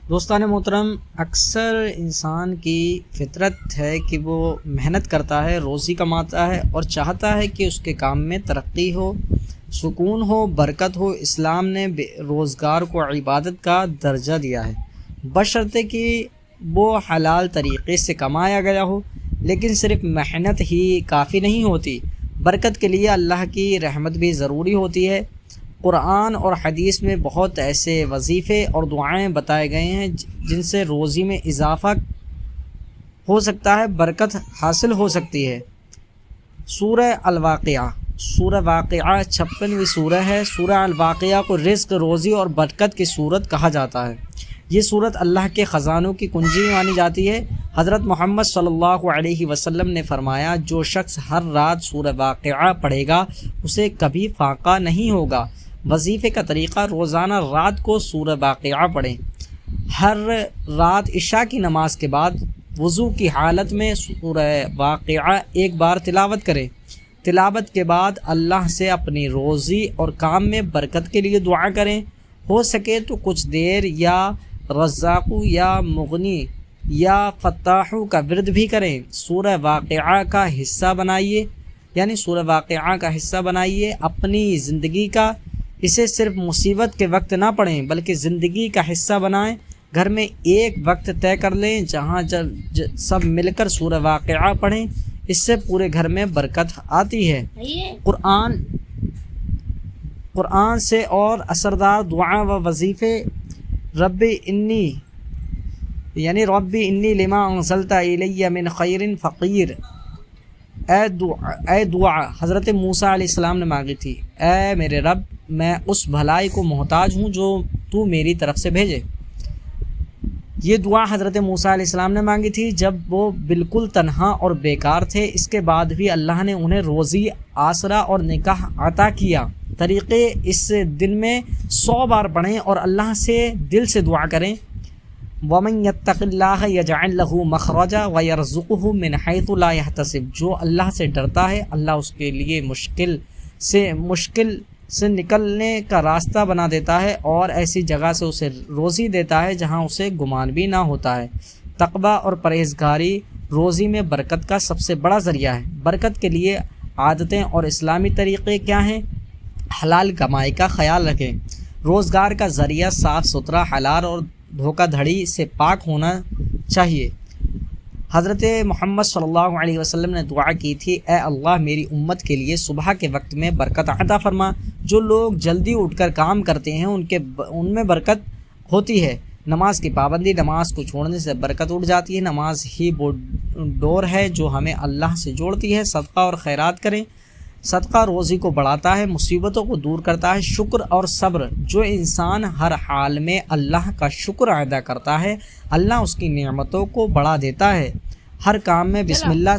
دوستان محترم، اکثر انسان کی فطرت ہے کہ وہ محنت کرتا ہے، روزی کماتا ہے اور چاہتا ہے کہ اس کے کام میں ترقی ہو، سکون ہو، برکت ہو۔ اسلام نے روزگار کو عبادت کا درجہ دیا ہے، بشرطے کہ وہ حلال طریقے سے کمایا گیا ہو۔ لیکن صرف محنت ہی کافی نہیں ہوتی، برکت کے لیے اللہ کی رحمت بھی ضروری ہوتی ہے۔ قرآن اور حدیث میں بہت ایسے وظیفے اور دعائیں بتائے گئے ہیں جن سے روزی میں اضافہ ہو سکتا ہے، برکت حاصل ہو سکتی ہے۔ سورہ الواقعہ، سورہ واقعہ 56ویں سورہ ہے۔ سورہ الواقعہ کو رزق، روزی اور برکت کی سورت کہا جاتا ہے۔ یہ سورت اللہ کے خزانوں کی کنجی مانی جاتی ہے۔ حضرت محمد صلی اللہ علیہ وسلم نے فرمایا، جو شخص ہر رات سورہ واقعہ پڑھے گا اسے کبھی فاقہ نہیں ہوگا۔ وظیفے کا طریقہ: روزانہ رات کو سورہ واقعہ پڑھیں۔ ہر رات عشاء کی نماز کے بعد وضو کی حالت میں سورہ واقعہ ایک بار تلاوت کریں۔ تلاوت کے بعد اللہ سے اپنی روزی اور کام میں برکت کے لیے دعا کریں۔ ہو سکے تو کچھ دیر یا رزاقو یا مغنی یا فتاحو کا ورد بھی کریں۔ سورہ واقعہ کا حصہ بنائیے، سورہ واقعہ کا حصہ بنائیے اپنی زندگی کا۔ اسے صرف مصیبت کے وقت نہ پڑھیں بلکہ زندگی کا حصہ بنائیں۔ گھر میں ایک وقت طے کر لیں جہاں سب مل کر سورہ واقعہ پڑھیں، اس سے پورے گھر میں برکت آتی ہے۔ قرآن سے اور اثردار دعا و وظیفے: ربی انی لما انزلت الی من خیر فقیر۔ اے دعا حضرت موسیٰ علیہ السلام نے مانگی تھی، اے میرے رب، میں اس بھلائی کو محتاج ہوں جو تو میری طرف سے بھیجے۔ یہ دعا حضرت موسیٰ علیہ السلام نے مانگی تھی جب وہ بالکل تنہا اور بیکار تھے۔ اس کے بعد بھی اللہ نے انہیں روزی، آسرا اور نکاح عطا کیا۔ طریقے: اس دن میں 100 بار پڑھیں اور اللہ سے دل سے دعا کریں۔ وَمَن يَتَّقِ اللَّهَ يَجْعَل لَّهُ مَخْرَجًا وَيَرْزُقْهُ مِنْ حَيْثُ لَا يَحْتَسِبُ۔ جو اللہ سے ڈرتا ہے، اللہ اس کے لیے مشکل سے نکلنے کا راستہ بنا دیتا ہے اور ایسی جگہ سے اسے روزی دیتا ہے جہاں اسے گمان بھی نہ ہوتا ہے۔ تقویٰ اور پرہیزگاری روزی میں برکت کا سب سے بڑا ذریعہ ہے۔ برکت کے لیے عادتیں اور اسلامی طریقے کیا ہیں؟ حلال کمائی کا خیال رکھیں۔ روزگار کا ذریعہ صاف ستھرا، حلال اور دھوکہ دھڑی سے پاک ہونا چاہیے۔ حضرت محمد صلی اللہ علیہ وسلم نے دعا کی تھی، اے اللہ، میری امت کے لیے صبح کے وقت میں برکت عطا فرما۔ جو لوگ جلدی اٹھ کر کام کرتے ہیں ان میں برکت ہوتی ہے۔ نماز کی پابندی: نماز کو چھوڑنے سے برکت اٹھ جاتی ہے۔ نماز ہی وہ ڈور ہے جو ہمیں اللہ سے جوڑتی ہے۔ صدقہ اور خیرات کریں۔ صدقہ روزی کو بڑھاتا ہے، مصیبتوں کو دور کرتا ہے۔ شکر اور صبر: جو انسان ہر حال میں اللہ کا شکر ادا کرتا ہے، اللہ اس کی نعمتوں کو بڑھا دیتا ہے۔ ہر کام میں بسم اللہ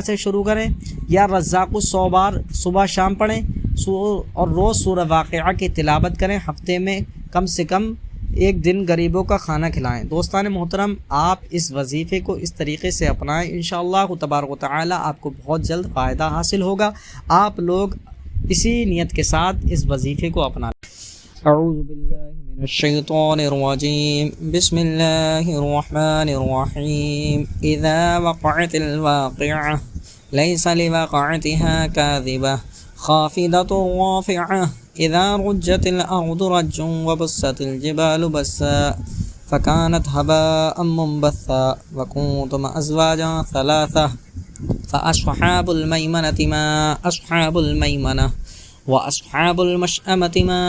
سے شروع کریں۔ یا رزاق 100 بار صبح شام پڑھیں اور روز سورہ واقعہ کی تلاوت کریں۔ ہفتے میں کم سے کم ایک دن غریبوں کا کھانا کھلائیں۔ دوستان محترم، آپ اس وظیفے کو اس طریقے سے اپنائیں، انشاءاللہ تبارک و تعالی آپ کو بہت جلد فائدہ حاصل ہوگا۔ آپ لوگ اسی نیت کے ساتھ اس وظیفے کو اپنا لیں۔ اعوذ باللہ من الشیطان الرجیم، بسم اللہ الرحمن الرحیم۔ اذا وقعت الواقعہ لیس لوقعتها کاذبہ خافضۃ رافعہ اذا رجت الارض رجا وبست الجبال بسا فكانت هباء منبثا وكنتم ازواجا ثلاثة فاصحاب الميمنة ما اصحاب الميمنة واصحاب المشأمة ما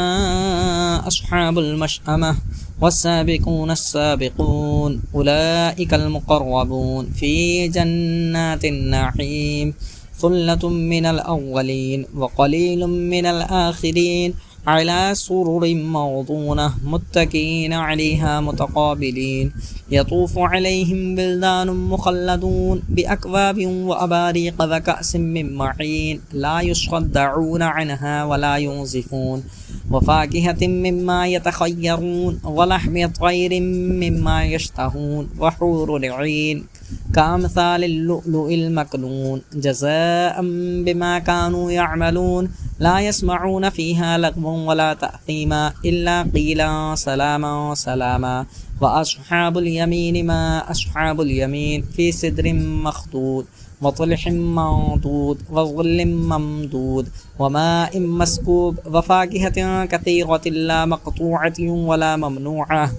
اصحاب المشأمة والسابقون السابقون اولئك المقربون في جنات النعيم ثلة من الأولين وقليل من الآخرين على سرر موضونة متكئين عليها متقابلين يطوف عليهم بلدان مخلدون بأكواب وأباريق وكأس من معين لا يصدعون عنها ولا ينزفون وفاكهة مما يتخيرون ولحم طير مما يشتهون وحور العين كأمثال اللؤلؤ المكنون جزاء بما كانوا يعملون لا يسمعون فيها لغوا ولا تأثيما إلا قيلا سلاما سلاما وأصحاب اليمين ما أصحاب اليمين في سدر مخضود وطلح منضود وظل ممدود وماء مسكوب وفاكهة كثيرة لا مقطوعة ولا ممنوعة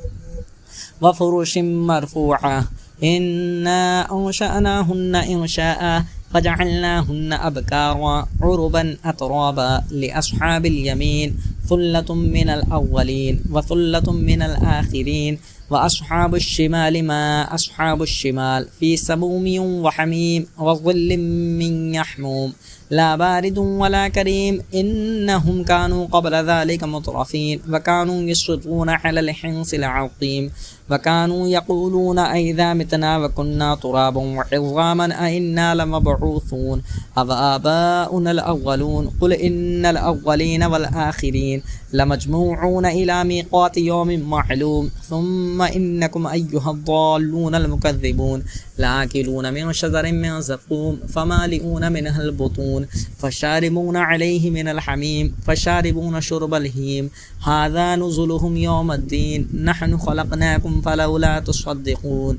وفرش مرفوعة إنا أنشأناهن إنشاء فجعلناهن أبكارا عربا أترابا لأصحاب اليمين ثلة من الأولين وثلة من الآخرين وأصحاب الشمال ما أصحاب الشمال في سموم وحميم وظل من يحموم لا بارد ولا كريم إنهم كانوا قبل ذلك مترفين وكانوا يصرون على الحنص العظيم وكانوا يقولون أئذا متنا وكنا ترابا وعظاما أئنا لمبعوثون أفآباؤنا الأولون قل إن الأولين والآخرين لمجموعون إلى ميقات يوم معلوم ثم إنكم أيها الضالون المكذبون لآكلون من شجر من زقوم فمالئون منها البطون فشاربون عليه من الحميم فشاربون شرب الهيم هذا نزلهم يوم الدين نحن خلقناكم فلولا تصدقون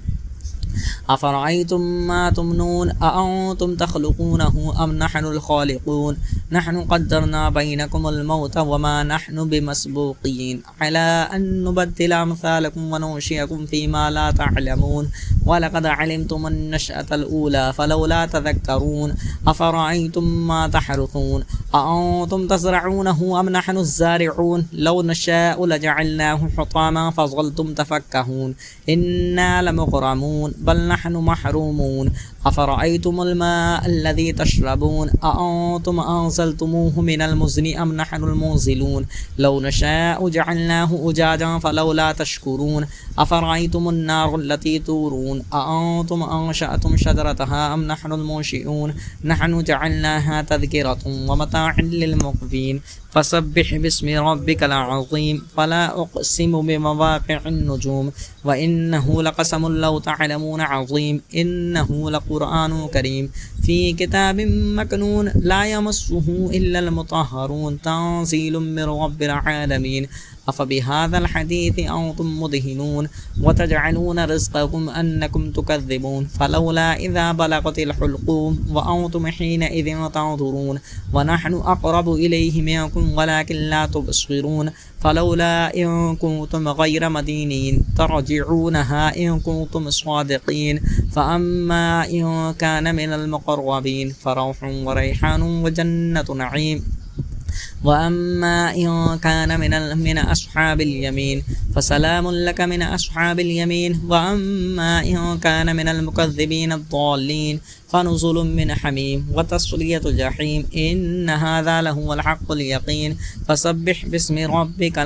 أفرأيتم ما تمنون أأنتم تخلقونه أم نحن الخالقون نحن قدرنا بينكم الموت وما نحن بمسبوقين على أن نبدل أمثالكم وننشئكم فيما لا تعلمون ولقد علمتم النشأة الأولى فلولا تذكرون أفرأيتم ما تحرثون أأنتم تزرعونه أم نحن الزارعون لو نشاء لجعلناه حطاما فظلتم تفكهون إنا لمغرمون بل نحن محرومون أفرأيتم الماء الذي تشربون أأنتم أنزلتموه من المزن أم نحن المنزلون لو نشاء جعلناه أجاجا فلولا تشكرون أفرأيتم النار التي تورون أأنتم أنشأتم شجرتها أم نحن المنشئون نحن جعلناها تذكرة ومتاعا للمقوين فسبح باسم ربك العظيم فلا أقسم بمواقع النجوم وإنه لقسم لو تعلمون عظيم إنه لقرآن كريم في كتاب مكنون لا يمسه إلا المطهرون تنزيل من رب العالمين أفبهذا الحديث أنتم مدهنون وتجعلون رزقكم أنكم تكذبون فلولا إذا بلغت الحلقوم وأنتم حينئذ تنظرون ونحن أقرب إليه منكم ولكن لا تبصرون فلولا إن كنتم غير مدينين ترجعونها إن كنتم صادقين فأما إن كان من المقربين فروح وريحان وجنة نعيم وأما إن كان من أصحاب اليمين فسلام لك من أصحاب اليمين وأما إن كان من المكذبين الضالين فنزل من حميم وتصلية جحيم إن هذا لهو الحق اليقين فسبح باسم ربك